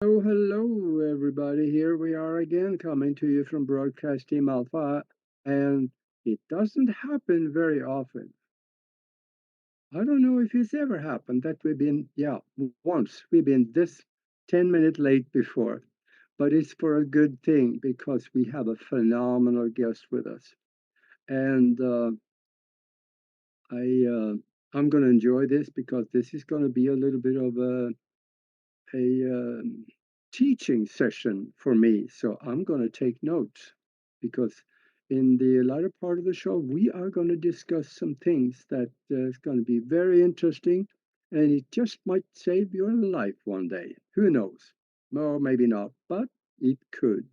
Hello, everybody. Here we are again, coming to you from Broadcast Team Alpha, and it doesn't happen very often. I don't know if it's ever happened that we've been, once we've been this 10 minutes late before, but it's for a good thing because we have a phenomenal guest with us, and I I'm going to enjoy this because this is going to be a little bit of a teaching session for me. So I'm going to take notes because in the latter part of the show, we are going to discuss some things that is going to be very interesting and it just might save your life one day. Who knows? Or maybe not, but it could.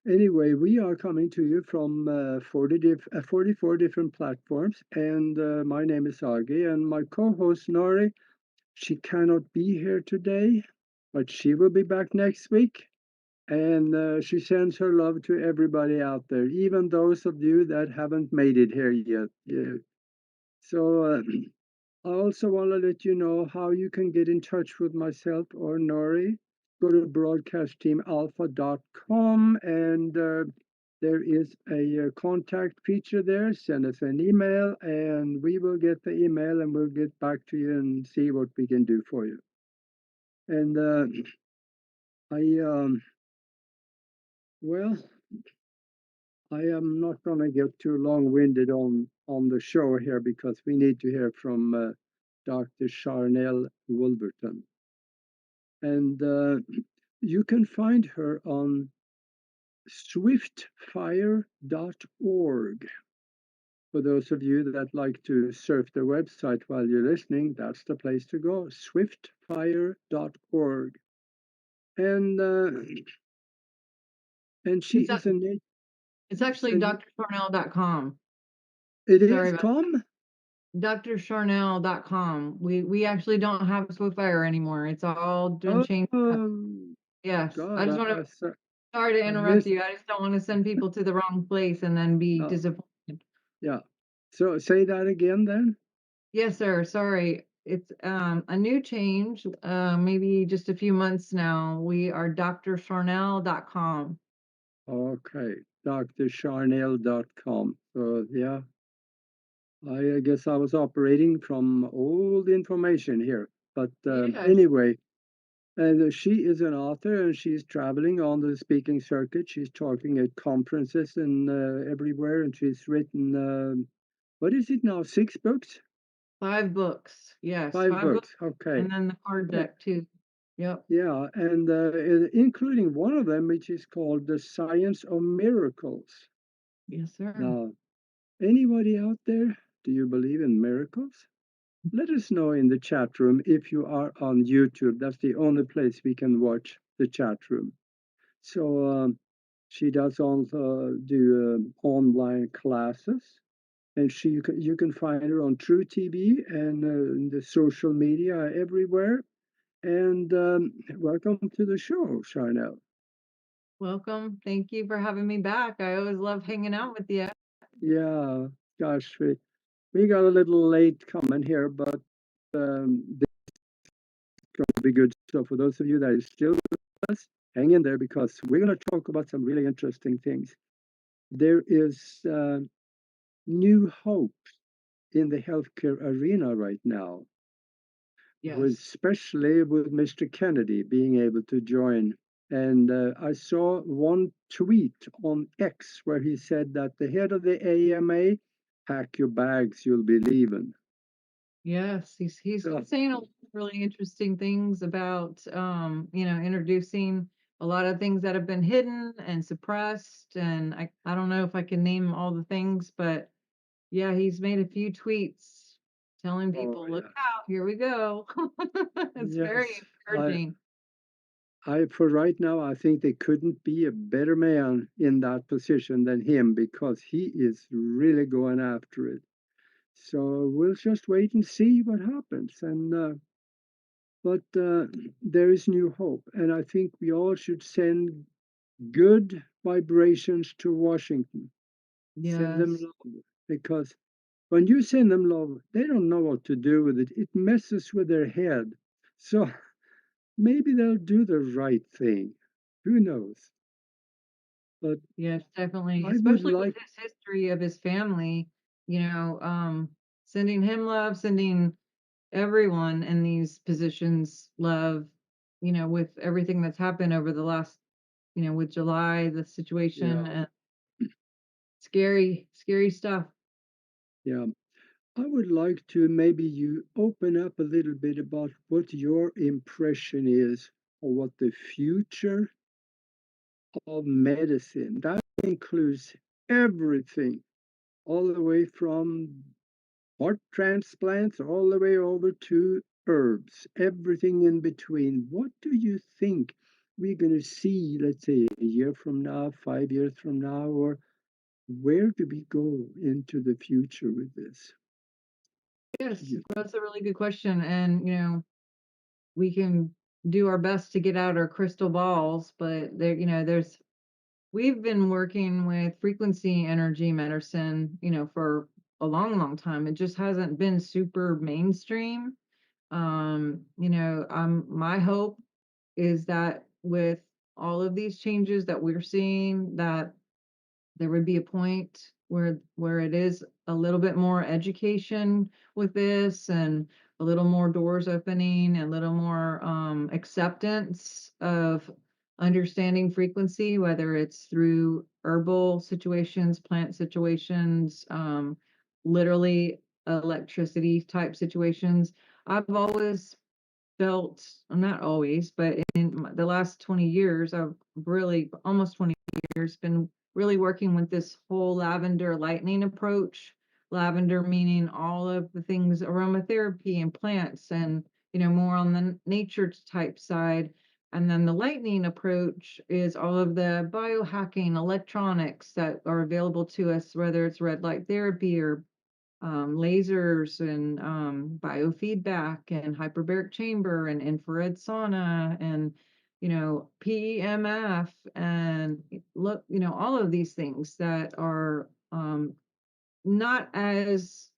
Anyway, we are coming to you from 44 different platforms, and my name is Agi, and my co-host Nori, she cannot be here today, but she will be back next week. And she sends her love to everybody out there, even those of you that haven't made it here yet. Yeah. So I also want to let you know how you can get in touch with myself or Nori. Go to broadcastteamalpha.com and there is a contact feature there. Send us an email and we will get the email and we'll get back to you and see what we can do for you. And I, well, I am not going to get too long-winded on the show here because we need to hear from Dr. Sharnael Wolverton. And you can find her on swiftfire.org. For those of you that like to surf the website while you're listening, that's the place to go, swiftfire.org. And she It's, is ac- a native. it's actually drsharnael.com. It Sorry is about Tom. drsharnael.com. We actually don't have Swiftfire anymore. It's all been changed up. Oh Yes. I God, just want to, sorry to I interrupt missed. you. I just don't want to send people to the wrong place and then be Uh, disappointed. yeah. So say that again, then. Yes, sir. Sorry. It's a new change, maybe just a few months now. We are drsharnael.com. Okay, drsharnail.com. So yeah, I guess I was operating from old information here. But Yes. anyway, and she is an author and she's traveling on the speaking circuit. She's talking at conferences and everywhere, and she's written, what is it now, 6 books? 5 books. Yes, Five 5 books. books. Okay. And then the card Uh, deck too. Yep. yeah, and including one of them, which is called The Science of Miracles. Yes, sir. Now, anybody out there, do you believe in miracles? Let us know in the chat room if you are on YouTube. That's the only place we can watch the chat room. So she does also do online classes, and you can find her on True TV and in the social media everywhere. And welcome to the show, Sharnael. Welcome. Thank you for having me back. I always love hanging out with you. Yeah, gosh, we got a little late coming here, but this is going to be good. So for those of you that are still with us, hang in there because we're going to talk about some really interesting things. There is new hope in the healthcare arena right now, with Yes. especially with Mr. Kennedy being able to join. And I saw one tweet on X where he said that the head of the AMA, pack your bags, you'll be leaving. Yes. He's So, saying a lot of really interesting things about introducing a lot of things that have been hidden and suppressed. And I don't know if I can name all the things, but yeah, he's made a few tweets telling oh people, look yeah, out, here we go. It's very yes, encouraging. for right now, I think they couldn't be a better man in that position than him because he is really going after it. So we'll just wait and see what happens. And but there is new hope, and I think we all should send good vibrations to Washington. Send them Yes. love because when you send them love, they don't know what to do with it. It messes with their head. So maybe they'll do the right thing. Who knows? But Yes, definitely, I would especially with like, his history of his family, sending him love, sending everyone in these positions love, with everything that's happened over the last, with July, the situation yeah, and scary, scary stuff. yeah. I would like to maybe you open up a little bit about what your impression is of what the future of medicine. That includes everything, all the way from heart transplants all the way over to herbs, everything in between. What do you think we're going to see, let's say, a year from now, 5 years from now, or where do we go into the future with this? Do Yes, you think? that's a really good question. And, we can do our best to get out our crystal balls, but we've been working with frequency energy medicine, for a long, long time. It just hasn't been super mainstream. My hope is that with all of these changes that we're seeing, that there would be a point where it is a little bit more education with this and a little more doors opening, a little more acceptance of understanding frequency, whether it's through herbal situations, plant situations, literally electricity type situations. I've always felt, not always, but in the last 20 years, I've really almost 20 years been really working with this whole lavender lightning approach. Lavender meaning all of the things aromatherapy and plants and, more on the nature type side. And then the lightning approach is all of the biohacking electronics that are available to us, whether it's red light therapy or lasers and biofeedback and hyperbaric chamber and infrared sauna and PEMF and look, all of these things that are not as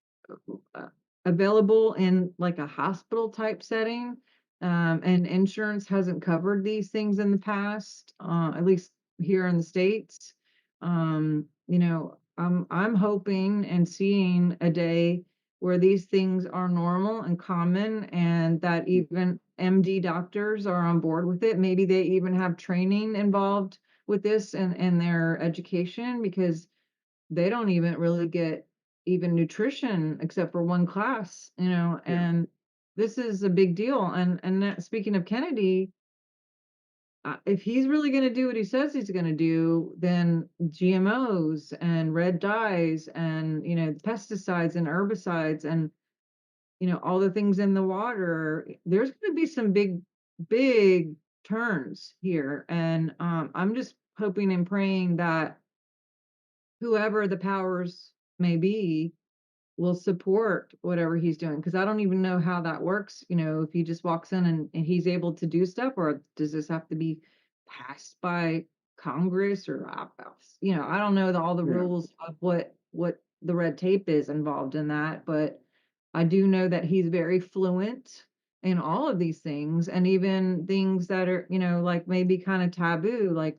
uh, available in like a hospital type setting. And insurance hasn't covered these things in the past, at least here in the States. I'm hoping and seeing a day where these things are normal and common and that even MD doctors are on board with it. Maybe they even have training involved with this and their education because they don't even really get even nutrition except for one class, Yeah, and this is a big deal. And speaking of Kennedy, if he's really going to do what he says he's going to do, then GMOs and red dyes and pesticides and herbicides and all the things in the water, there's going to be some big, big turns here. And I'm just hoping and praying that whoever the powers may be will support whatever he's doing because I don't even know how that works. If he just walks in and he's able to do stuff, or does this have to be passed by Congress or I don't know all the yeah, rules of what the red tape is involved in that, but I do know that he's very fluent in all of these things and even things that are like maybe kind of taboo, like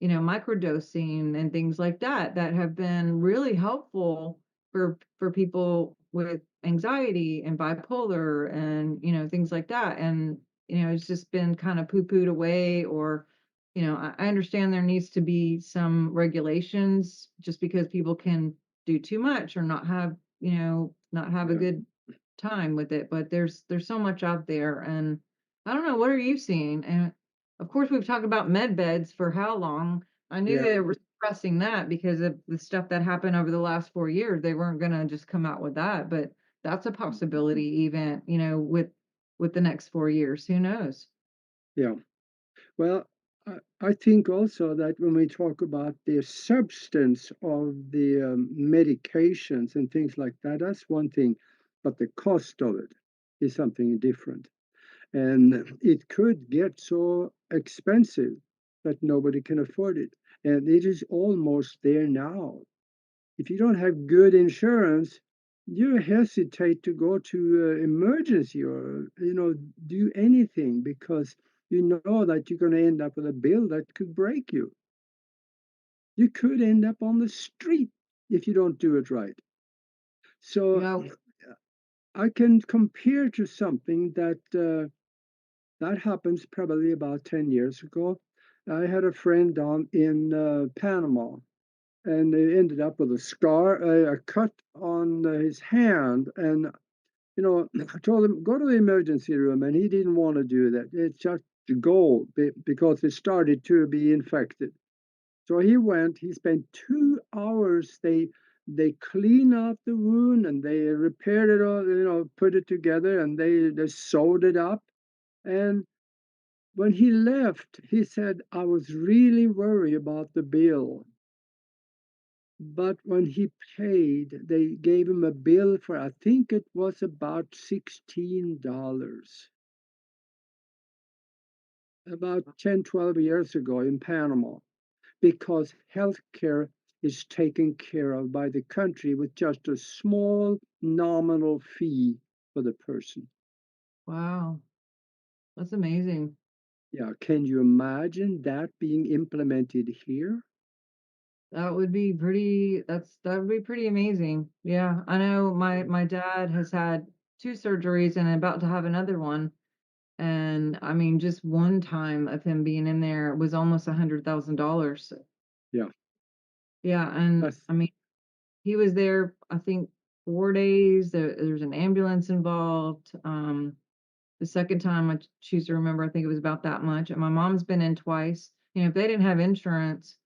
microdosing and things like that that have been really helpful for people with anxiety and bipolar and things like that. And it's just been kind of poo-pooed away, or I understand there needs to be some regulations just because people can do too much or not have a yeah, good time with it, but there's so much out there. And I don't know, what are you seeing? And of course we've talked about med beds for how long. I knew yeah, they were suppressing that because of the stuff that happened over the last 4 years. They weren't going to just come out with that, but that's a possibility even with the next 4 years. Who knows? yeah. Well, I think also that when we talk about the substance of the medications and things like that, that's one thing, but the cost of it is something different. And it could get so expensive that nobody can afford it. And it is almost there now. If you don't have good insurance, you hesitate to go to emergency or do anything because you know that you're going to end up with a bill that could break you. You could end up on the street if you don't do it right. So Yeah. I can compare to something that happens probably about 10 years ago. I had a friend down in Panama, and he ended up with a scar, a cut on his hand. And, I told him, go to the emergency room, and he didn't want to do that. It's just to go because it started to be infected. So he went, he spent 2 hours. They cleaned up the wound and they repaired it all, put it together, and they sewed it up. And when he left, he said, I was really worried about the bill. But when he paid, they gave him a bill for, I think it was about $16, about 10, 12 years ago in Panama, because healthcare is taken care of by the country with just a small nominal fee for the person. Wow. That's amazing. Yeah, can you imagine that being implemented here? That would be that would be pretty amazing. Yeah. I know my dad has had 2 surgeries and about to have another one. And I mean, just one time of him being in there was almost $100,000. Yeah, Yeah, and that's I mean, he was there, I think, 4 days. There's an ambulance involved. The second time I choose to remember, I think it was about that much. And my mom's been in twice. If they didn't have insurance,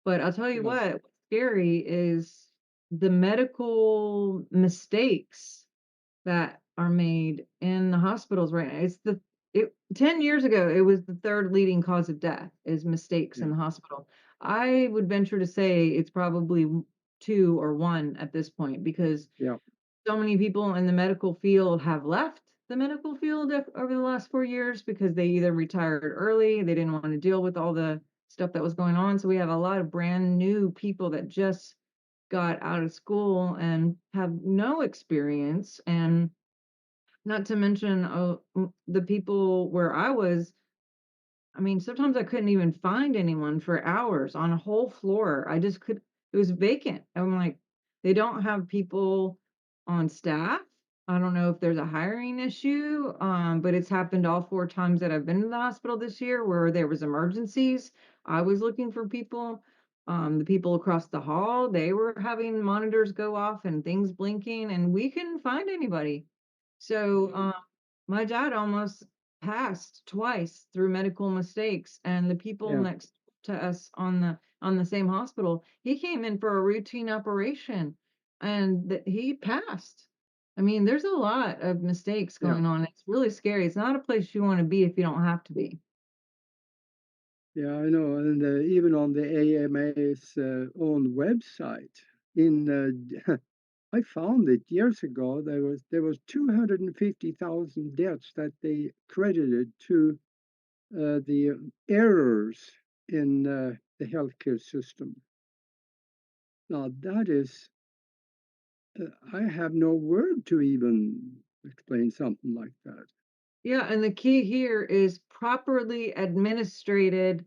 but I'll tell you yeah, what's scary is the medical mistakes that are made in the hospitals right now. 10 years ago, it was the third leading cause of death is mistakes in yeah, the hospital. I would venture to say it's probably 2 or 1 at this point because yeah, so many people in the medical field have left the medical field over the last 4 years because they either retired early, they didn't want to deal with all the stuff that was going on. So we have a lot of brand new people that just got out of school and have no experience. And not to mention the people where I was, I mean, sometimes I couldn't even find anyone for hours on a whole floor. I just could it was vacant. I'm like, they don't have people on staff. I don't know if there's a hiring issue, but it's happened all 4 times that I've been to the hospital this year where there was emergencies. I was looking for people. The people across the hall, they were having monitors go off and things blinking, and we couldn't find anybody. So, my dad almost passed twice through medical mistakes, and the people yeah, next to us on the same hospital, he came in for a routine operation, and he passed. I mean, there's a lot of mistakes yeah, going on. It's really scary. It's not a place you want to be if you don't have to be. yeah. I know, and even on the AMA's own website, in I found it years ago. There was 250,000 deaths that they credited to the errors in the healthcare system. Now that is, I have no word to even explain something like that. Yeah, and the key here is properly administered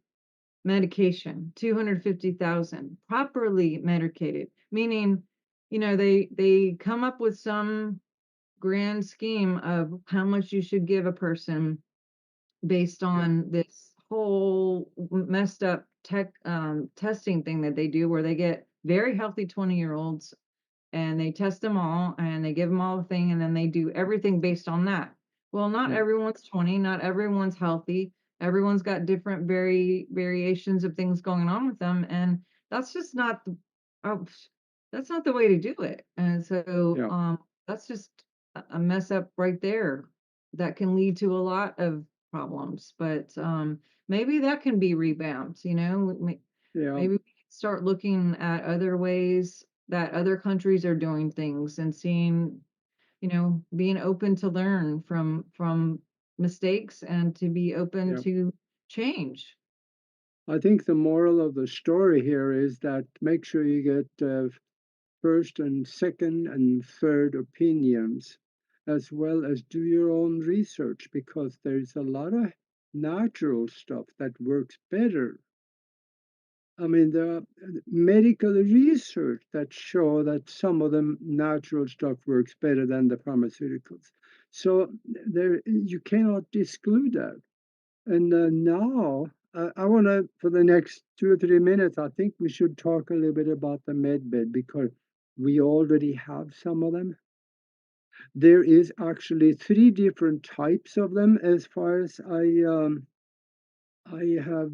medication, 250,000, properly medicated, meaning, they come up with some grand scheme of how much you should give a person based Yeah, on this whole messed up testing thing that they do where they get very healthy 20-year-olds and they test them all and they give them all the thing and then they do everything based on that. Well, not yeah, everyone's 20, not everyone's healthy. Everyone's got different variations of things going on with them and that's just not the oh, that's not the way to do it. And so yeah, that's just a mess up right there that can lead to a lot of problems. But maybe that can be revamped, yeah, maybe we can start looking at other ways that other countries are doing things and seeing, being open to learn from mistakes and to be open yeah. to change. I think the moral of the story here is that make sure you get first and second and third opinions, as well as do your own research, because there's a lot of natural stuff that works better. I mean, there are medical research that show that some of the natural stuff works better than the pharmaceuticals. So there, you cannot exclude that. And now, I want to, for the next 2 or 3 minutes, I think we should talk a little bit about the medbed because we already have some of them. There is actually three different types of them, as far as I have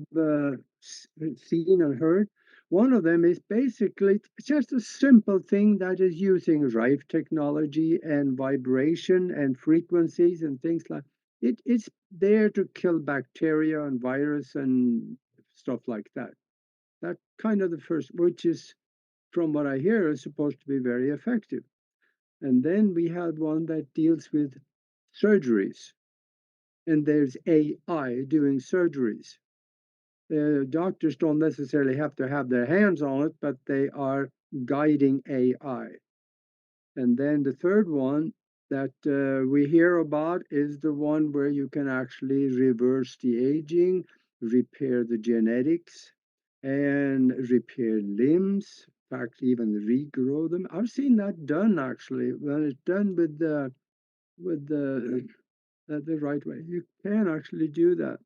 seen and heard. One of them is basically just a simple thing that is using Rife technology and vibration and frequencies and things like it. It's there to kill bacteria and virus and stuff like that. That kind of the first, which is, from what I hear, is supposed to be very effective. And then we had one that deals with surgeries, and there's AI doing surgeries. Doctors don't necessarily have to have their hands on it, but they are guiding AI. And then the third one that we hear about is the one where you can actually reverse the aging, repair the genetics, and repair limbs. In fact, even regrow them. I've seen that done actually when it's done with the right way. You can actually do that,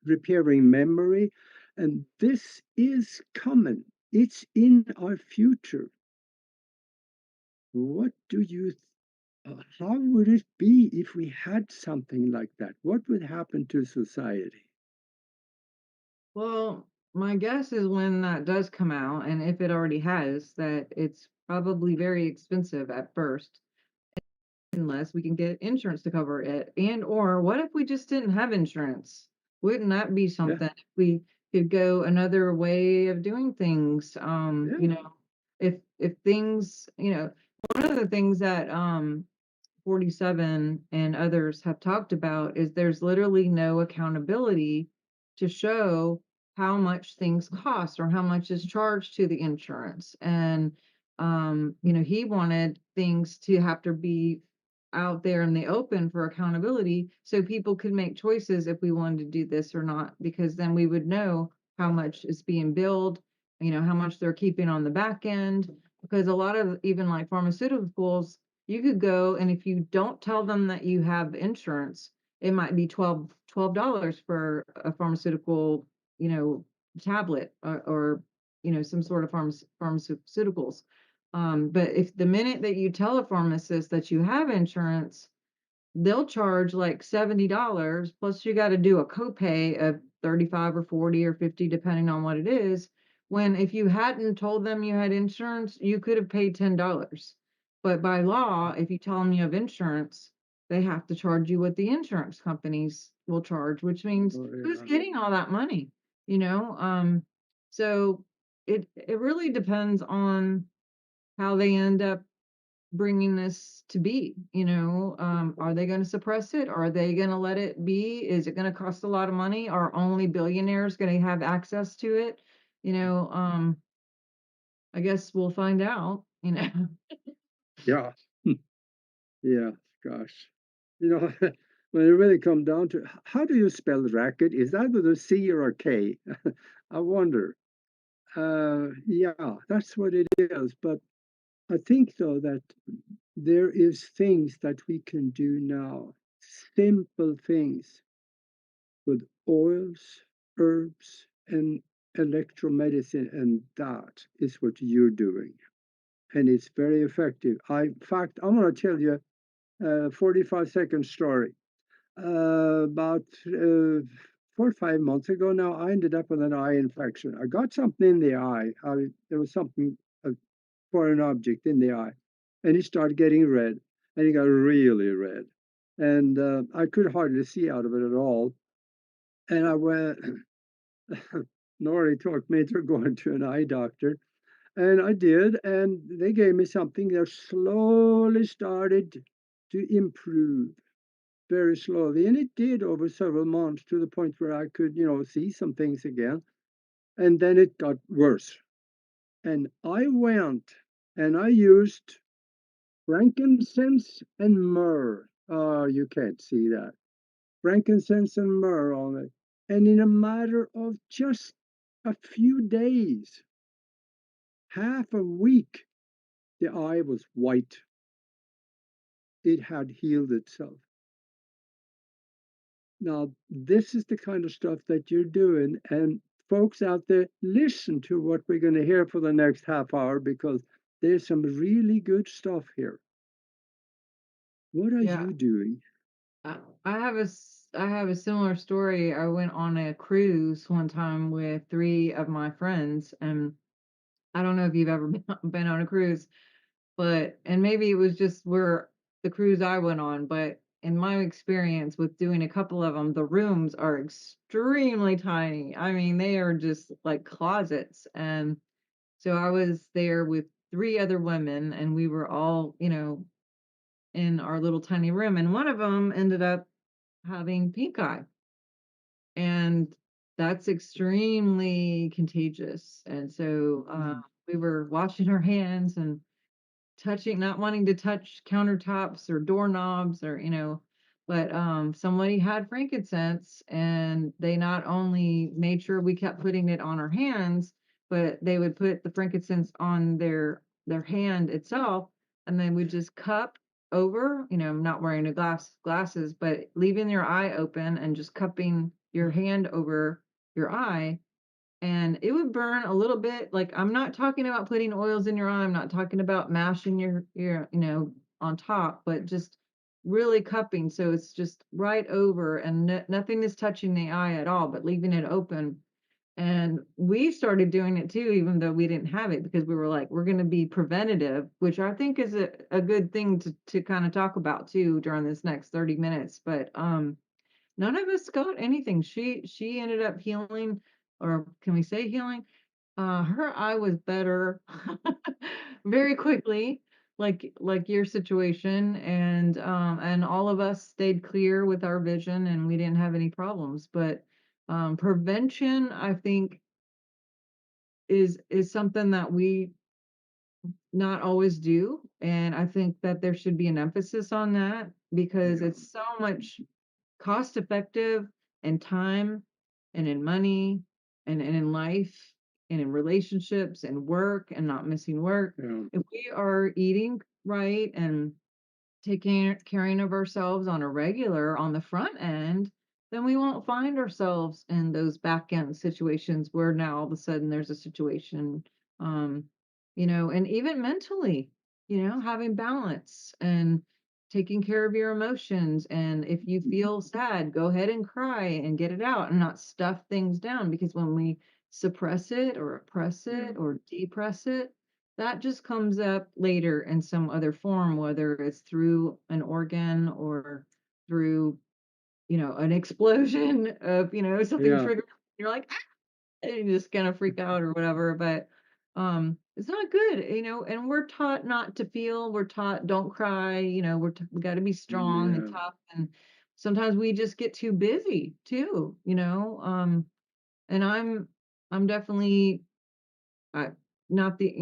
repairing memory. And this is common. It's in our future. What do you, how would it be if we had something like that? What would happen to society? Well, my guess is when that does come out, and if it already has, that it's probably very expensive at first, unless we can get insurance to cover it. And or what if we just didn't have insurance? Wouldn't that be Yeah, something if we could go another way of doing things? yeah. If things, one of the things that 47 and others have talked about is there's literally no accountability to show how much things cost or how much is charged to the insurance. And he wanted things to have to be out there in the open for accountability so people could make choices if we wanted to do this or not, because then we would know how much is being billed, how much they're keeping on the back end. Because a lot of even like pharmaceuticals, you could go, and if you don't tell them that you have insurance, it might be $12 for a pharmaceutical, you know, tablet, or some sort of pharmaceuticals. But if the minute that you tell a pharmacist that you have insurance, they'll charge like $70, plus you got to do a copay of 35 or 40 or 50, depending on what it is. When if you hadn't told them you had insurance, you could have paid $10. But by law, if you tell them you have insurance, they have to charge you what the insurance companies will charge, which means Oh, who's yeah. getting all that money, you know? So it really depends on how they end up bringing this to be. Are they going to suppress it? Are they going to let it be? Is it going to cost a lot of money? Are only billionaires going to have access to it? you know um I guess we'll find out. Yeah. Yeah. Gosh. You know, when it really comes down to how do you spell racket? Is that with a C or a K? I wonder. Yeah, that's what it is. But I think, though, that there is things that we can do now, simple things with oils, herbs, and electromedicine, and that is what you're doing. And it's very effective. In fact, I'm going to tell you a 45-second story. About 4 or 5 months ago now, I ended up with an eye infection. I got something in the eye. There was something, a foreign object in the eye, and it started getting red, and it got really red. And I could hardly see out of it at all. And I went, Nori talked me into going to an eye doctor, and I did, and they gave me something that slowly started to improve very slowly. And it did over several months to the point where I could, see some things again. And then it got worse. And I went and I used frankincense and myrrh. Oh, you can't see that. frankincense and myrrh on it. And in a matter of just a few days, half a week, the eye was white. It had healed itself. Now, this is the kind of stuff that you're doing. And folks out there, listen to what we're going to hear for the next half hour because there's some really good stuff here. What are Yeah. you doing? I have a similar story. I went on a cruise one time with 3 of my friends, and I don't know if you've ever been on a cruise, but and maybe it was just where the cruise I went on, but in my experience with doing a couple of them, the rooms are extremely tiny. I mean, they are just like closets, and so I was there with 3 other women, and we were all, in our little tiny room, and one of them ended up having pink eye, and that's extremely contagious, and so, Mm, we were washing our hands and not wanting to touch countertops or doorknobs or, but, somebody had frankincense, and they not only made sure we kept putting it on our hands, but they would put the frankincense on their hand itself, and then would just cup over, not wearing a glasses, but leaving your eye open and just cupping your hand over your eye, and it would burn a little bit. Like, I'm not talking about putting oils in your eye, I'm not talking about mashing your on top, but just really cupping so it's just right over and nothing is touching the eye at all, but leaving it open. And we started doing it too, even though we didn't have it, because we were like, we're going to be preventative, which I think is a good thing to kind of talk about too during this next 30 minutes. But none of us got anything. She ended up healing, or can we say healing? Her eye was better very quickly, like your situation, and all of us stayed clear with our vision, and we didn't have any problems. But prevention, I think, is something that we not always do, and I think that there should be an emphasis on that because yeah, it's so much cost effective in time and in money and in life and in relationships and work and not missing work. yeah, If we are eating right and taking caring of ourselves on a regular on the front end, then we won't find ourselves in those back end situations where now all of a sudden there's a situation, um, and even mentally, having balance and taking care of your emotions. And if you feel sad, go ahead and cry and get it out and not stuff things down, because when we suppress it or oppress it or depress it, that just comes up later in some other form, whether it's through an organ or through, an explosion of, something yeah, triggered. You're like, "Ah," and you just kind of freak out or whatever. But it's not good, and we're taught not to feel, we're taught don't cry, we got to be strong and yeah, tough. And sometimes we just get too busy too, and I'm definitely I not the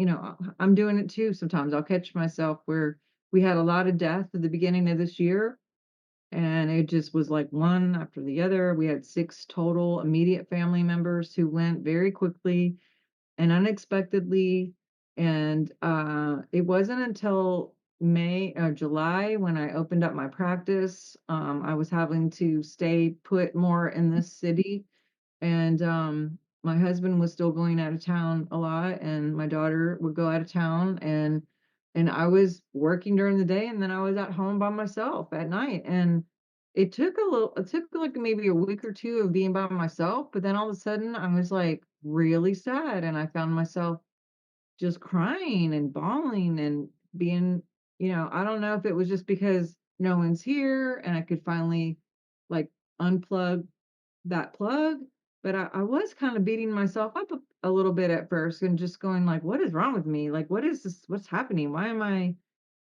I'm doing it too sometimes. I'll catch myself where we had a lot of death at the beginning of this year, and it just was like one after the other. We had 6 total immediate family members who went very quickly and unexpectedly, and, it wasn't until May or July when I opened up my practice. I was having to stay put more in this city, and, my husband was still going out of town a lot, and my daughter would go out of town, and I was working during the day, and then I was at home by myself at night. And it took, like, maybe a week or 2 of being by myself, but then all of a sudden, I was, like, really sad, and I found myself just crying and bawling and being, I don't know if it was just because no one's here and I could finally, like, unplug that plug, but I was kind of beating myself up a little bit at first and just going like, "What is wrong with me? Like, what is this? What's happening? Why am I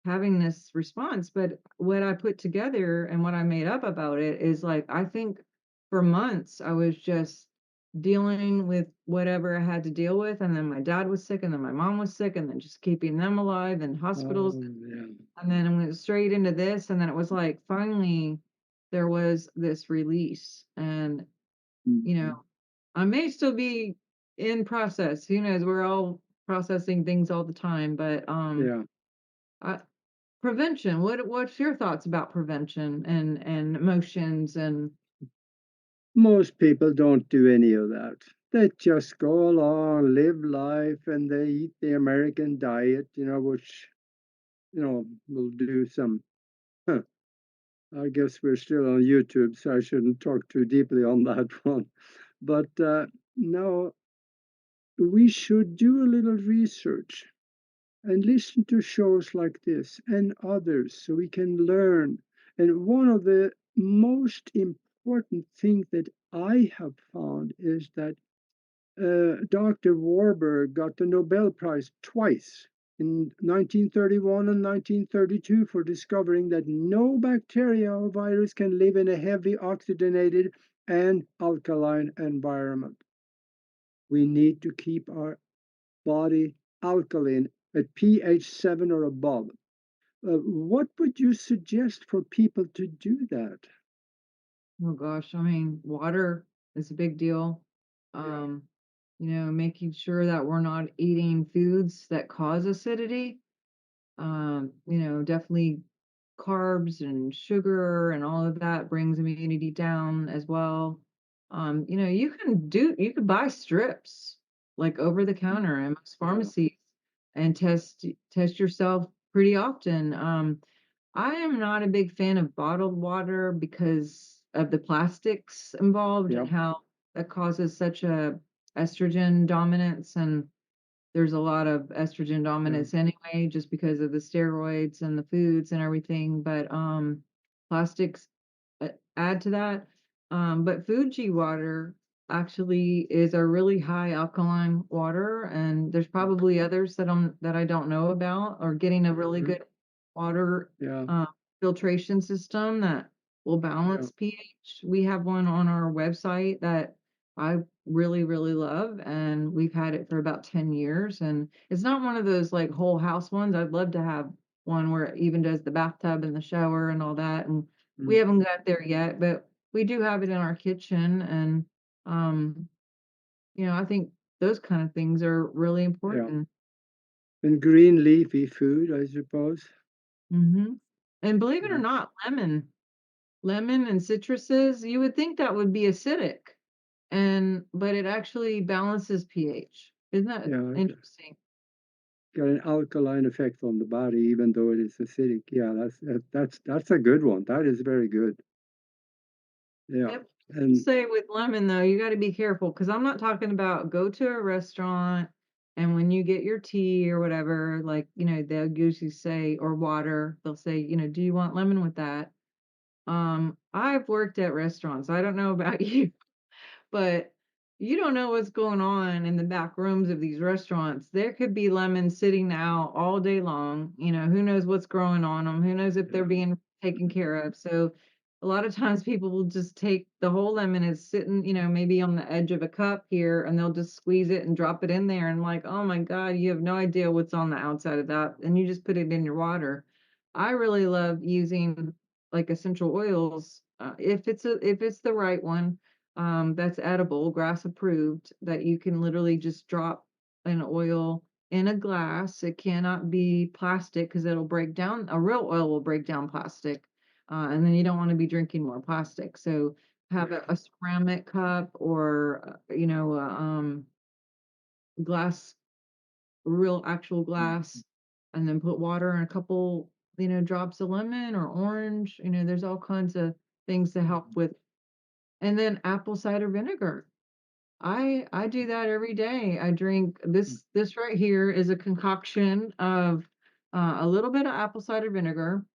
having this response?" But what I put together and what I made up about it is like, I think for months I was just dealing with whatever I had to deal with, and then my dad was sick, and then my mom was sick, and then just keeping them alive in hospitals, oh, yeah, and then I went straight into this, and then it was like finally there was this release. And, you know, Mhm. I may still be in process. Who knows? We're all processing things all the time, but Yeah. I, prevention. What's your thoughts about prevention and emotions and Most people don't do any of that. They just go along, live life, and they eat the American diet, which, will do some. Huh, I guess we're still on YouTube, so I shouldn't talk too deeply on that one. But no, we should do a little research and listen to shows like this and others so we can learn. And one of the most important things that I have found is that Dr. Warburg got the Nobel Prize twice in 1931 and 1932 for discovering that no bacteria or virus can live in a heavy oxygenated and alkaline environment. We need to keep our body alkaline at pH 7 or above. What would you suggest for people to do that? oh gosh, I mean, water is a big deal. Yeah, Um, making sure that we're not eating foods that cause acidity. Definitely carbs and sugar and all of that brings immunity down as well. You can buy strips like over the counter in most yeah, pharmacies and test yourself pretty often. I am not a big fan of bottled water because of the plastics involved yeah, and how that causes such a estrogen dominance, and there's a lot of estrogen yeah, dominance anyway, just because of the steroids and the foods and everything, but, plastics add to that. But Fuji water actually is a really high alkaline water, and there's probably others that I don't know about, or getting a really mhm, good water, yeah, uh, filtration system that will yeah, balance pH. We have one on our website that I really, really love, and we've had it for about 10 years, and it's not one of those, like, whole house ones. I'd love to have one where it even does the bathtub and the shower and all that, and we mm, haven't got there yet, but we do have it in our kitchen, and, um, I think those kind of things are really yeah. important. And green leafy food, I suppose. Mhm. And believe it or Yeah, not, lemon and citruses, you would think that would be acidic, but it actually balances pH. Isn't that yeah, interesting? got an alkaline effect on the body, even though it is acidic. Yeah, that's a good one. That is very good. Yeah, Yep. and Say with lemon though, you gotta be careful because 'cause I'm not talking about go to a restaurant and when you get your tea or whatever, like, they'll usually say or water, they'll say, "Do you want lemon with that?" I've worked at restaurants. I don't know about you, but you don't know what's going on in the back rooms of these restaurants. There could be lemons sitting out all day long. Who knows what's growing on them? Who knows if they're yeah, being taken care of? So a lot of times people will just take the whole lemon is sitting, maybe on the edge of a cup here, and they'll just squeeze it and drop it in there. And like, oh my God, you have no idea what's on the outside of that. And you just put it in your water. I really love using like essential oils, if it's the right one, that's edible, grass approved, that you can literally just drop an oil in a glass. It cannot be plastic because it'll break down. A real oil will break down plastic, and then you don't want to be drinking more plastic. So have yeah, a ceramic cup or glass, real actual mm, glass, and then put water and a couple drops of lemon or orange. There's all kinds of things to help with. And then apple cider vinegar. I do that every day. I drink mm, this right here is a concoction of a little bit of apple cider vinegar,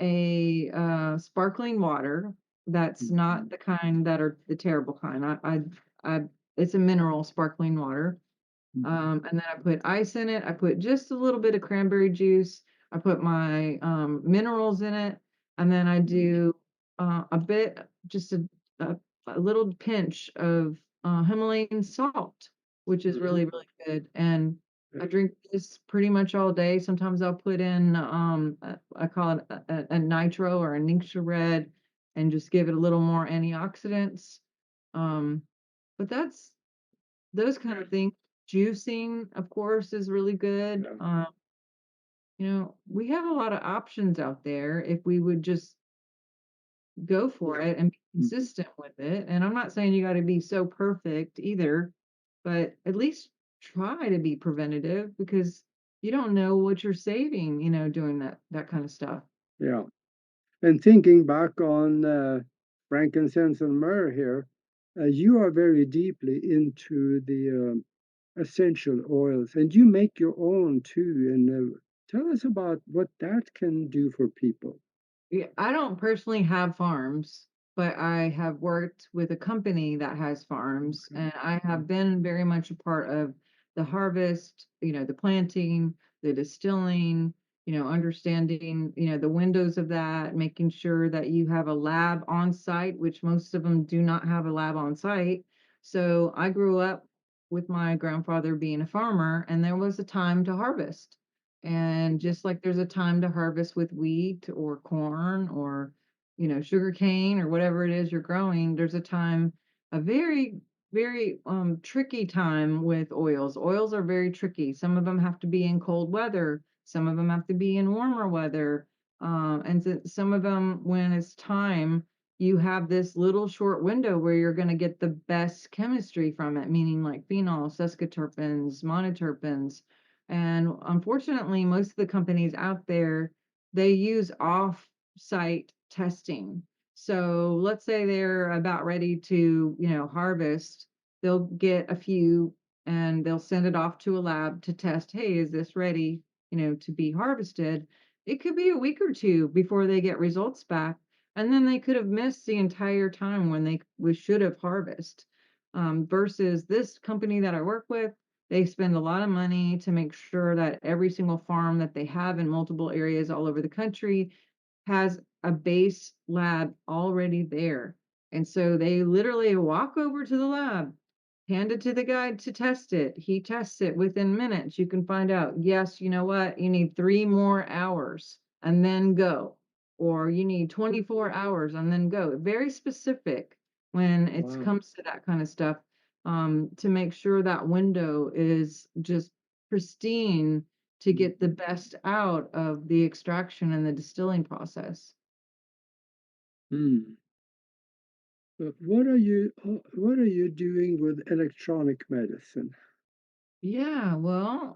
a sparkling water that's not mhm, the kind that are the terrible kind. I it's a mineral sparkling water. mhm, And then I put ice in it. I put just a little bit of cranberry juice. I put my minerals in it, and then I mhm, do a bit, just a, a little pinch of Himalayan salt, which is mhm. really, really good. And I Okay. drink this pretty much all day. Sometimes I'll put in, I call it a nitro or a Ningxia red. and just give it a little more antioxidants. Um, but that's those kind of things. Juicing, of course, is really good. Yeah. We have a lot of options out there if we would just go for it and be Mhm. consistent with it. And I'm not saying you got to be so perfect either, but at least try to be preventative because you don't know what you're saving, doing that kind of stuff. Yeah. And thinking back on frankincense and myrrh here, you are very deeply into the essential oils, and you make your own too. And tell us about what that can do for people. Yeah, I don't personally have farms, but I have worked with a company that has farms, Okay. and I have been very much a part of the harvest, the planting, the distilling, understanding, the windows of that, making sure that you have a lab on site, which most of them do not have a lab on site. So I grew up with my grandfather being a farmer, and there was a time to harvest. And just like there's a time to harvest with wheat or corn or, sugar cane or whatever it is you're growing, there's a very, very tricky time with oils. Oils are very tricky. Some of them have to be in cold weather, some of them have to be in warmer weather. Some of them, when it's time, you have this little short window where you're going to get the best chemistry from it, meaning like phenols, sesquiterpenes, monoterpenes, and unfortunately, most of the companies out there, they use off-site testing. So let's say they're about ready to, harvest, they'll get a few and they'll send it off to a lab to test, hey, is this ready, to be harvested? It could be a week or two before they get results back. And then they could have missed the entire time when we should have harvest. Versus this company that I work with, they spend a lot of money to make sure that every single farm that they have in multiple areas all over the country has a base lab already there. And so they literally walk over to the lab, hand it to the guy to test it. He tests it within minutes. You can find out, yes, you know what? You need 3 more hours and then go. Or you need 24 hours and then go. Very specific when it Wow. comes to that kind of stuff, to make sure that window is just pristine to get the Mhm. best out of the extraction and the distilling process. Hmm. But what are you doing with electronic medicine? Yeah, well,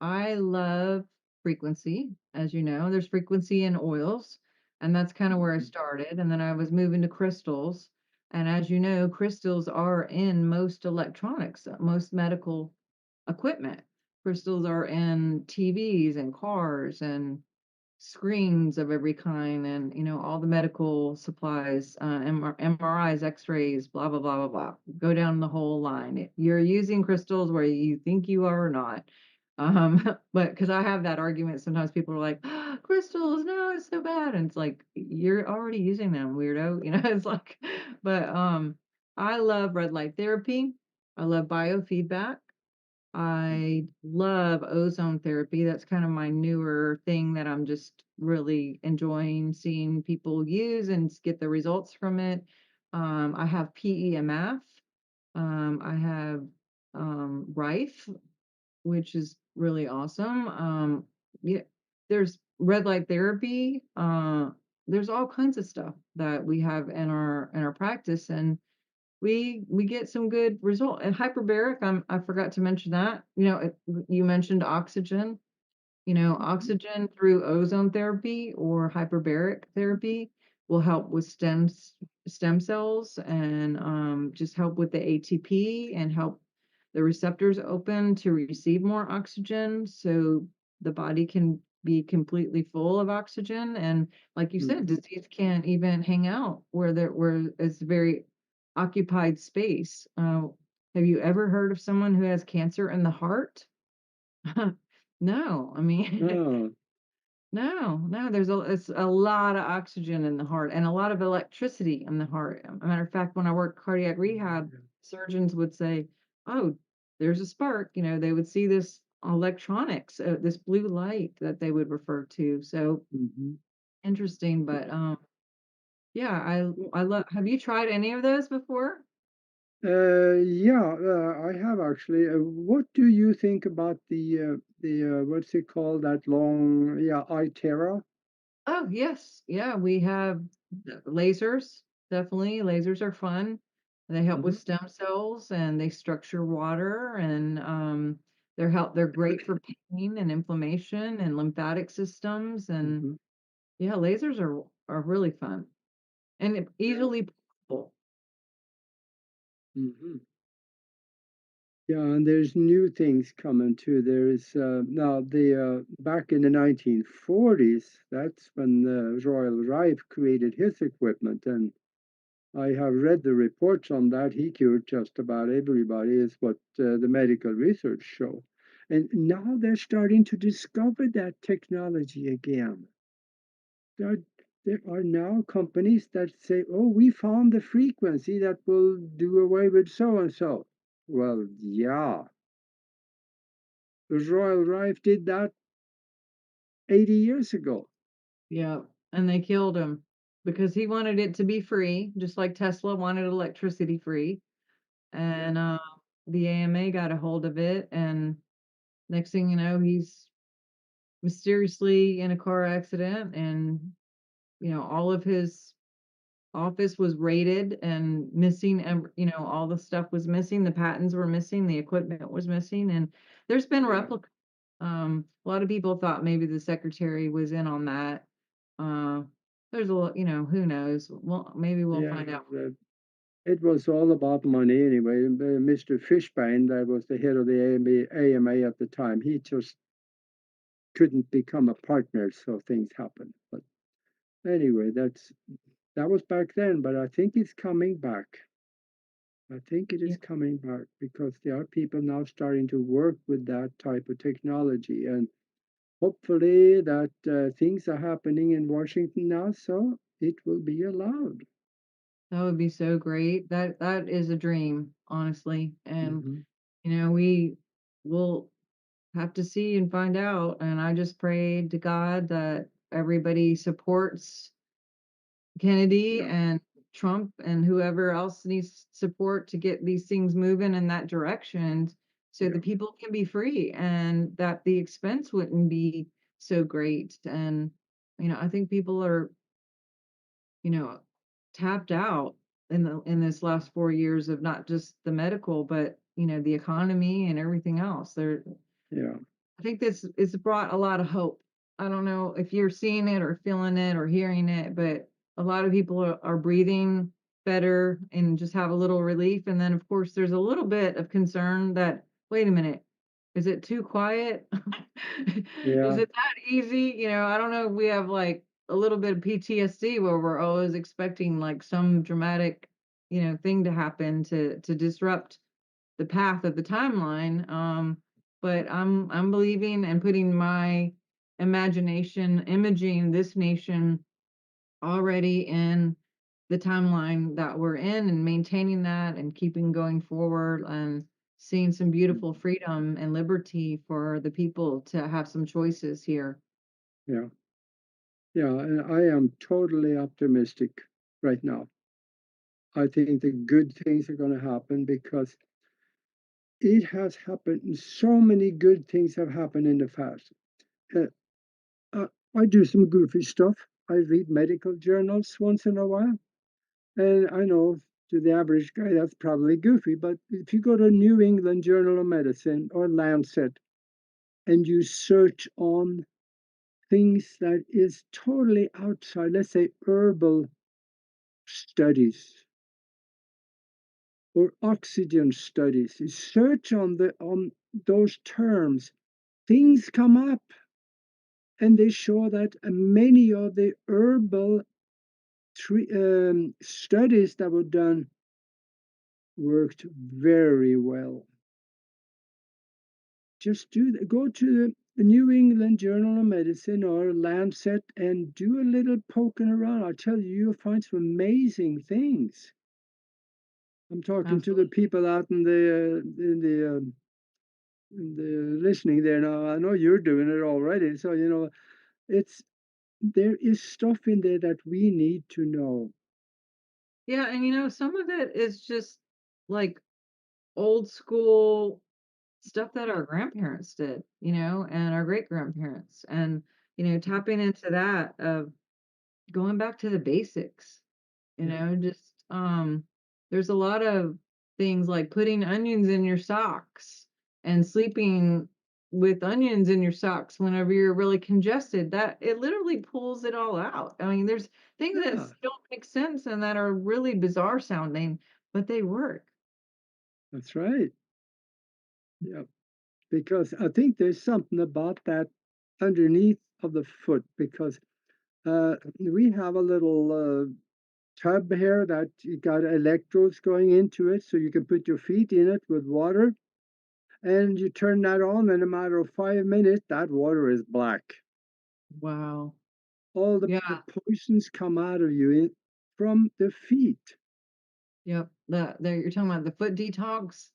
I love frequency, as you know. There's frequency in oils, and that's kind of where I Mhm. started. And then I was moving to crystals. And as you know, crystals are in most electronics, most medical equipment. Crystals are in TVs and cars and screens of every kind and all the medical supplies, MRIs, x-rays, blah blah blah blah blah, go down the whole line. You're using crystals where you think you are or not. But because I have that argument, sometimes people are like, "Ah, crystals, no, it's so bad," and it's like you're already using them, weirdo. It's like, but I love red light therapy, I love biofeedback, I love ozone therapy. That's kind of my newer thing that I'm just really enjoying seeing people use and get the results from it. I have PEMF. I have Rife, which is really awesome. Yeah, there's red light therapy. There's all kinds of stuff that we have in our practice, and we get some good result. And hyperbaric, I forgot to mention that. You mentioned oxygen. Mhm. Oxygen through ozone therapy or hyperbaric therapy will help with stem cells and just help with the ATP and help the receptors open to receive more oxygen so the body can be completely full of oxygen. And like you said, Mhm. disease can't even hang out where it's very occupied space. Have you ever heard of someone who has cancer in the heart? No, I mean, Oh, no, no, it's a lot of oxygen in the heart and a lot of electricity in the heart. A matter of fact, when I worked cardiac rehab, yeah. surgeons would say, "Oh, there's a spark." They would see this electronics, this blue light that they would refer to. So Mhm. interesting, but Yeah, Well, I love have you tried any of those before? yeah, I have actually. What do you think about the what's it called? That long, yeah, iTerra? Oh, yes. Yeah, we have lasers, definitely. Lasers are fun. They help with Hmm. stem cells and they structure water and they're great for pain and inflammation and lymphatic systems and Hmm. yeah, lasers are really fun and Yeah. easily portable. Hmm. Yeah, and there's new things coming too. There is now the back in the 1940s. That's when Royal Rife created his equipment, and I have read the reports on that. He cured just about everybody, is what the medical research show. And now they're starting to discover that technology again. There, there are now companies that say, oh, we found the frequency that will do away with so and so. Well, yeah, the Royal Rife did that 80 years ago. Yeah, and they killed him because he wanted it to be free, just like Tesla wanted electricity free. Yeah, And the AMA got a hold of it, and next thing you know, he's mysteriously in a car accident, and all of his office was raided and missing. All the stuff was missing. The patents were missing. The equipment was missing, and there's been yeah, replica. A lot of people thought maybe the secretary was in on that. Uh, there's a lot, who knows? Well, maybe we'll yeah. find out. It was all about money anyway. Mr. Fishbane, that was the head of the AMA at the time, he just couldn't become a partner, so things happened. But anyway, that was back then, but I think it's coming back. I think it is Yeah, coming back because there are people now starting to work with that type of technology, and hopefully that things are happening in Washington now, so it will be allowed. that would be so great. That is a dream, honestly. And Hmm. we will have to see and find out. And I just prayed to God that everybody supports Kennedy Yeah, and Trump and whoever else needs support to get these things moving in that direction so the yeah, people can be free and that the expense wouldn't be so great. And, I think people are, you know, tapped out in this last 4 years of not just the medical, but, the economy and everything else. yeah, I think this it's brought a lot of hope. I don't know if you're seeing it or feeling it or hearing it, but a lot of people are breathing better and just have a little relief. And then, of course, there's a little bit of concern that, wait a minute, is it too quiet? Is yeah, it that easy? I don't know if we have like a little bit of PTSD where we're always expecting like some dramatic, thing to happen to disrupt the path of the timeline. But I'm believing and putting my imagination, imaging this nation already in the timeline that we're in and maintaining that and keeping going forward and seeing some beautiful mhm, freedom and liberty for the people to have some choices here. yeah, yeah. And I am totally optimistic right now. I think the good things are going to happen because it has happened. So many good things have happened in the past. Uh, I do some goofy stuff. I read medical journals once in a while. And I know to the average guy that's probably goofy, but if you go to New England Journal of Medicine or Lancet and you search on things that is totally outside, let's say herbal studies or oxygen studies, you search on those terms, things come up and they show that many of the herbal studies that were done worked very well. Just go to the New England Journal of Medicine or Lancet and do a little poking around. I tell you, you'll find some amazing things. I'm talking to the Absolutely. people out in the listening there now. I know you're doing it already, so it's there is stuff in there that we need to know. Yeah, and some of it is just like old school stuff that our grandparents did, and our great grandparents. And, tapping into that of going back to the basics. Yeah. Just there's a lot of things like putting onions in your socks and sleeping with onions in your socks whenever you're really congested. That it literally pulls it all out. I mean, there's things that Yeah, don't make sense and that are really bizarre sounding, but they work. that's right. Yeah. Because I think there's something about that underneath of the foot because we have a little tub here that you got electrodes going into it so you can put your feet in it with water and you turn that on in a matter of 5 minutes that water is black. Wow. All the Yeah. poisons come out of you from the feet. Yep. You're talking about the foot detox?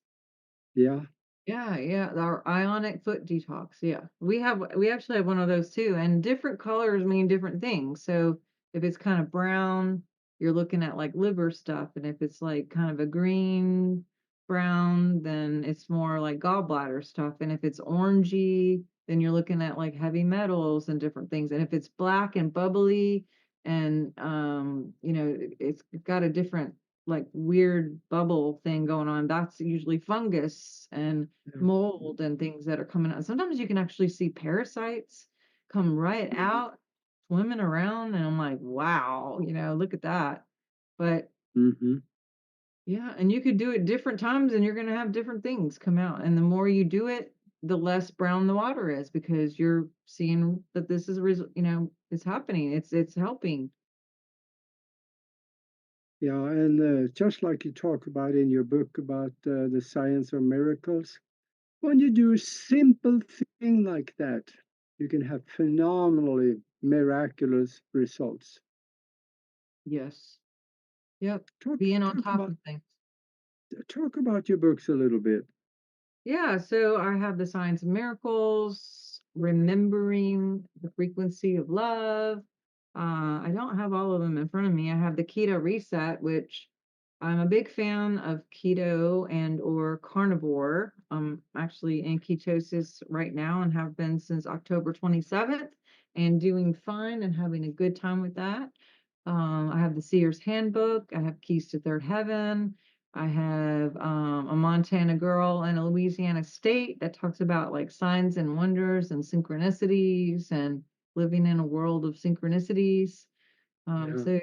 Yeah, Yeah, yeah, our ionic foot detox. Yeah. We actually have one of those too, and different colors mean different things. So if it's kind of brown, you're looking at like liver stuff, and if it's like kind of a green brown, then it's more like gallbladder stuff, and if it's orangey, then you're looking at like heavy metals and different things. And if it's black and bubbly and it's got a different like weird bubble thing going on, that's usually fungus and yeah. mold and things that are coming out. Sometimes you can actually see parasites come right out, swimming around, and I'm like, wow, look at that. But Hmm. yeah, and you could do it different times and you're gonna have different things come out. And the more you do it, the less brown the water is because you're seeing that this is it's happening. It's helping. Yeah, and just like you talk about in your book about the science of miracles, when you do a simple thing like that, you can have phenomenally miraculous results. Yes. Yep. Talk Being on talk top about of things. talk about your books a little bit. Yeah, so I have the Science of Miracles, Remembering the Frequency of Love. I don't have all of them in front of me. I have the Keto Reset, which I'm a big fan of keto and or carnivore. I'm actually in ketosis right now and have been since October 27th and doing fine and having a good time with that. I have the Seer's Handbook. I have Keys to Third Heaven. I have a Montana girl in a Louisiana state that talks about like signs and wonders and synchronicities and living in a world of synchronicities. Yeah, So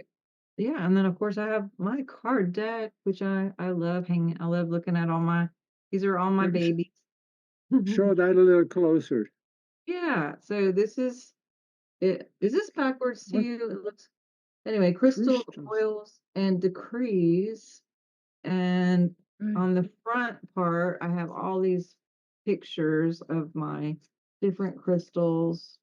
yeah, and then of course I have my card deck, which I love hanging. I love looking at all my. These are all my yeah. babies. Show that a little closer. Yeah. So this is it. Is this backwards to What you? It looks anyway. Crystals, crystals? oils, and decrees. And Right. on the front part, I have all these pictures of my different crystals.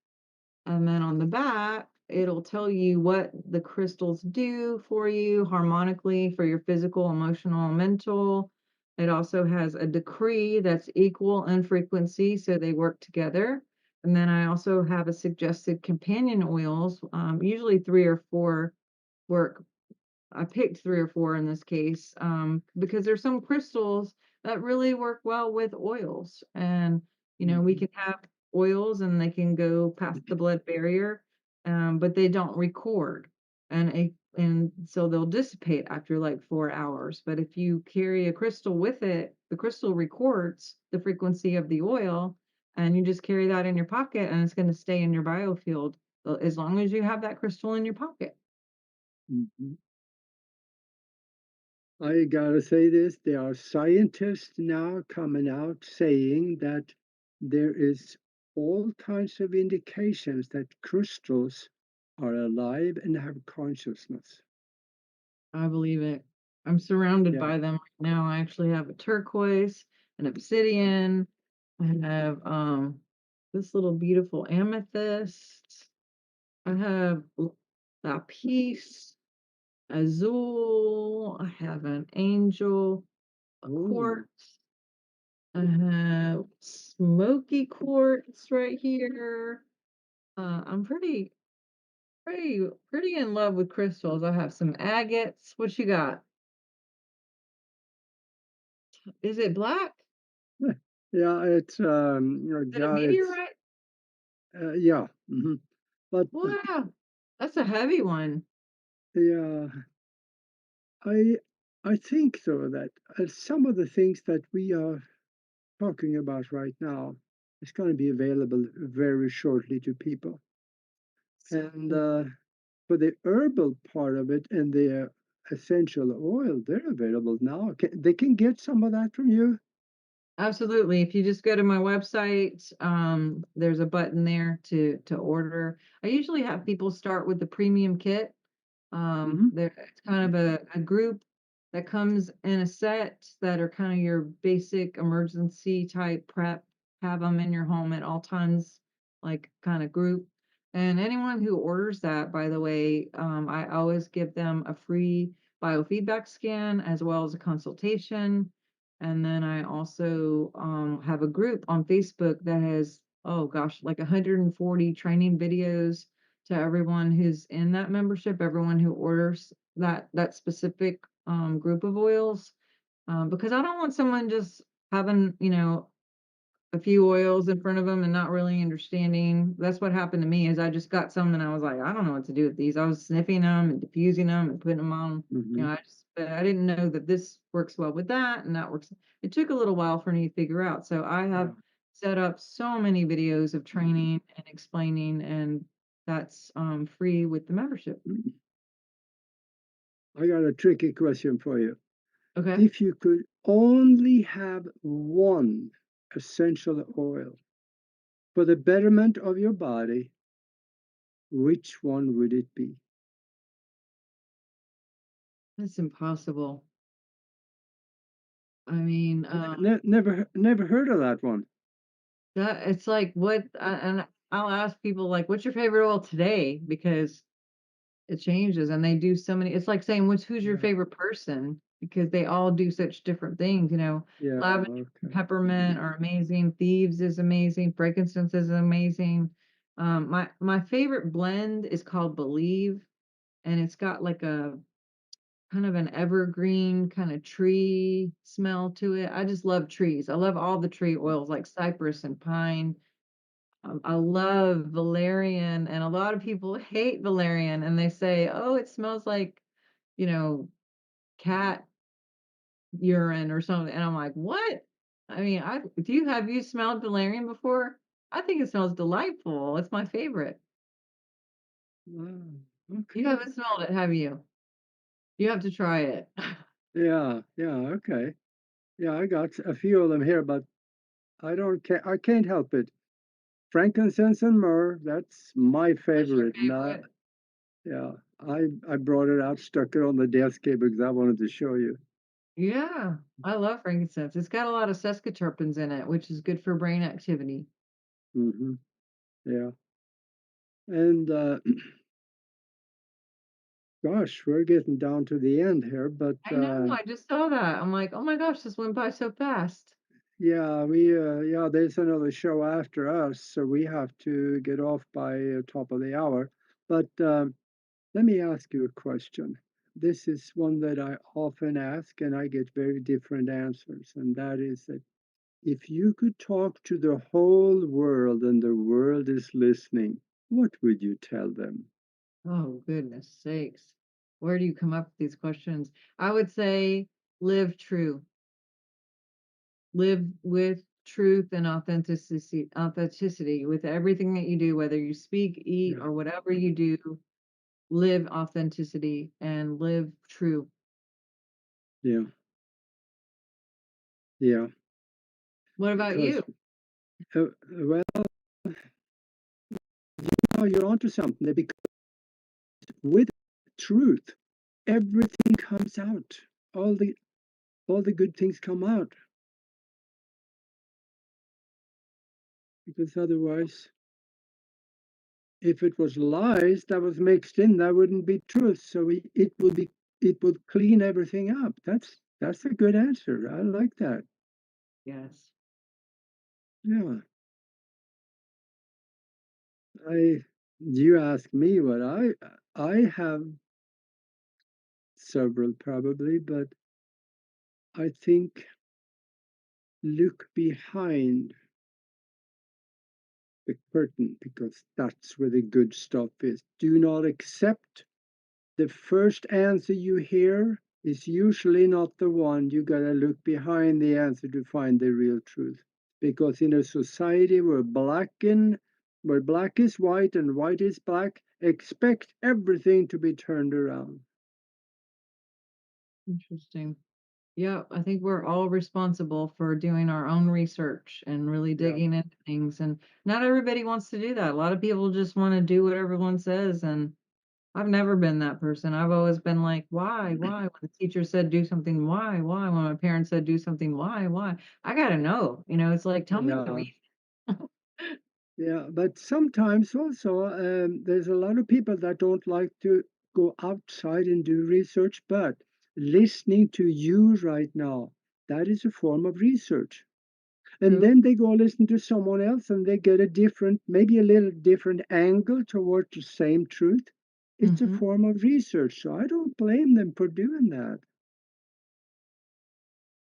And then on the back, it'll tell you what the crystals do for you harmonically for your physical, emotional, and mental. It also has a decree that's equal in frequency, so they work together. And then I also have a suggested companion oils, usually three or four work. I picked 3 or 4 in this case, because there's some crystals that really work well with oils, and, we Mhm. can have oils and they can go past the blood barrier, but they don't record, and so they'll dissipate after, like, 4 hours, but if you carry a crystal with it, the crystal records the frequency of the oil, and you just carry that in your pocket, and it's gonna stay in your biofield, as long as you have that crystal in your pocket. Mhm. I gotta say this, there are scientists now coming out saying that there is all kinds of indications that crystals are alive and have consciousness. I believe it. I'm surrounded Yeah. by them right now. I actually have a turquoise, an obsidian. I have this little beautiful amethyst. I have lapis, azul. I have an angel, a Oh, quartz. I have smoky quartz right here. I'm pretty. pretty in love with crystals. I have some agates. What you got? Is it black? Yeah, it's Is it a yeah, it's meteorite? yeah, but Wow, that's a heavy one. yeah, I I think though that some of the things that we are talking about right now is going to be available very shortly to people, and Mm. for the herbal part of it and the essential oil, they're available now. They can get some of that from you. Absolutely. If you just go to my website, there's a button there to order. I usually have people start with the premium kit. Hmm. There it's kind of a group that comes in a set that are kind of your basic emergency type prep, have them in your home at all times, like kind of group. And anyone who orders that, by the way, I always give them a free biofeedback scan as well as a consultation. And then I also have a group on Facebook that has, oh gosh, like 140 training videos to everyone who's in that membership, everyone who orders that specific group of oils, because I don't want someone just having, a few oils in front of them and not really understanding. That's what happened to me is I just got some and I was like, I don't know what to do with these. I was sniffing them and diffusing them and putting them on. Hmm. But I didn't know that this works well with that and that works. It took a little while for me to figure out. So I have Yeah. set up so many videos of training and explaining, and that's free with the membership. Mhm. I got a tricky question for you. Okay. If you could only have one essential oil for the betterment of your body, which one would it be? That's impossible. I mean, Never heard of that one. that it's like what and I'll ask people like, "What's your favorite oil today?" Because it changes and they do so many it's like saying, who's your Yeah. favorite person?" Because they all do such different things, Yeah. Lavender and Okay. peppermint are amazing, thieves is amazing, frankincense is amazing. My favorite blend is called Believe, and it's got like a kind of an evergreen kind of tree smell to it. I just love trees. I love all the tree oils like cypress and pine. I love valerian, and a lot of people hate valerian and they say, "Oh, it smells like, you know, cat urine or something." And I'm like, "What?" I mean, I do you have you smelled valerian before? I think it smells delightful. It's my favorite. Wow. You Okay. haven't smelled it, have you? You have to try it. Yeah. Yeah. Okay. Yeah, I got a few of them here, but I can't help it. Frankincense and myrrh, that's my That's your favorite. Not, favorite? yeah. I brought it out, stuck it on the desk here because I wanted to show you. Yeah, I love frankincense. It's got a lot of sesquiterpenes in it, which is good for brain activity. Hmm. Yeah. And gosh, we're getting down to the end here, but I know, I just saw that. I'm like, "Oh my gosh, this went by so fast." yeah, yeah, there's another show after us, so we have to get off by top of the hour. But let me ask you a question. This is one that I often ask, and I get very different answers, and that is that if you could talk to the whole world and the world is listening, what would you tell them? Oh, goodness sakes. Where do you come up with these questions? I would say live true. Live with truth and authenticity with everything that you do, whether you speak, eat, Yeah, or whatever you do, live authenticity and live true. yeah, yeah. What about Because you? well, you're onto something. Because with truth, everything comes out. All the all the good things come out. Because otherwise, if it was lies that was mixed in, that wouldn't be truth. So it would clean everything up. That's a good answer. I like that. Yes. Yeah. I You ask me what I have several probably, but I think look behind the curtain because that's where the good stuff is. Do not accept the first answer you hear is usually not the one. You gotta look behind the answer to find the real truth. Because in a society where black is white and white is black, expect everything to be turned around. Interesting. Yeah, I think we're all responsible for doing our own research and really Yeah, digging into things. And not everybody wants to do that. A lot of people just want to do what everyone says. And I've never been that person. I've always been like, why? Why? When the teacher said do something, why? Why? When my parents said do something, why? Why? I gotta know. It's like, tell me the yeah, reason. yeah. But sometimes also, there's a lot of people that don't like to go outside and do research, but listening to you right now, that is a form of research. And True. then they go listen to someone else and they get a different, maybe a little different angle towards the same truth. It's a Hmm. form of research. So I don't blame them for doing that.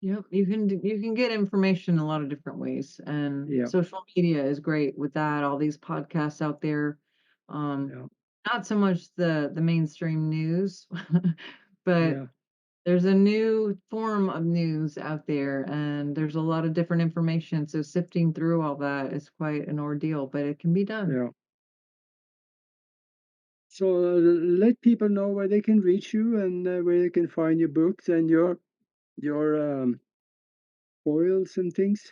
Yep, you can get information a lot of different ways, and Yeah, social media is great with that. All these podcasts out there, um, yeah, not so much the mainstream news, but yeah, there's a new form of news out there, and there's a lot of different information. So sifting through all that is quite an ordeal, but it can be done. yeah. So let people know where they can reach you and where they can find your books and your oils and things.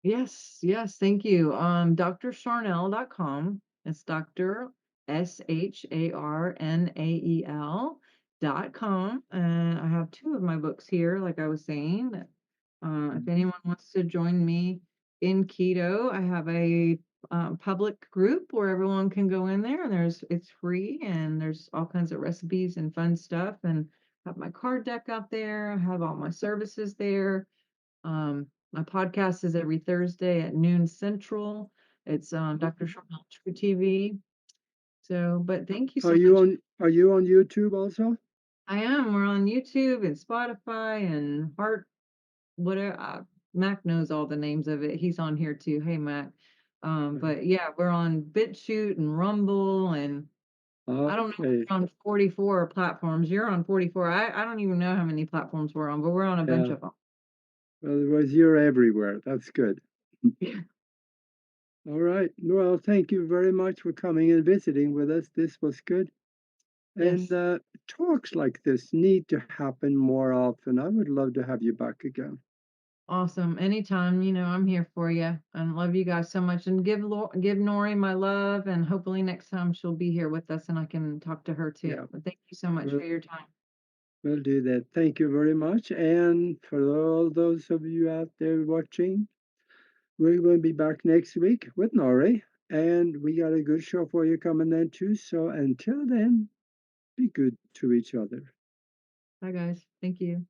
Yes, yes, thank you. DrSharnael.com. It's Dr. SHARNAEL.com. And I have two of my books here, like I was saying. If anyone wants to join me in keto, I have a public group where everyone can go in there, and it's free, and there's all kinds of recipes and fun stuff. And I have my card deck out there. I have all my services there. My podcast is every Thursday at noon Central. It's Dr. Sharnael True TV. So, but thank you so much. Are you on YouTube also? I am. We're on YouTube and Spotify and Heart, whatever. Mac knows all the names of it. He's on here too. Hey, Mac. Yeah. But yeah, we're on BitChute and Rumble, and I don't know. Okay. We're on 44 platforms. You're on 44. I don't even know how many platforms we're on, but we're on a bunch Yeah. of them. Well, otherwise you're everywhere. That's good. All right. Well, thank you very much for coming and visiting with us. This was good. And Yes. talks like this need to happen more often. I would love to have you back again. Awesome. Anytime, I'm here for you. And love you guys so much. And give Nori my love. And hopefully next time she'll be here with us and I can talk to her too. Yeah, But thank you so much for we'll, your time. we'll do that. Thank you very much. And for all those of you out there watching, we're going to be back next week with Nori. And we got a good show for you coming then too. So until then, be good to each other. Bye, guys. Thank you.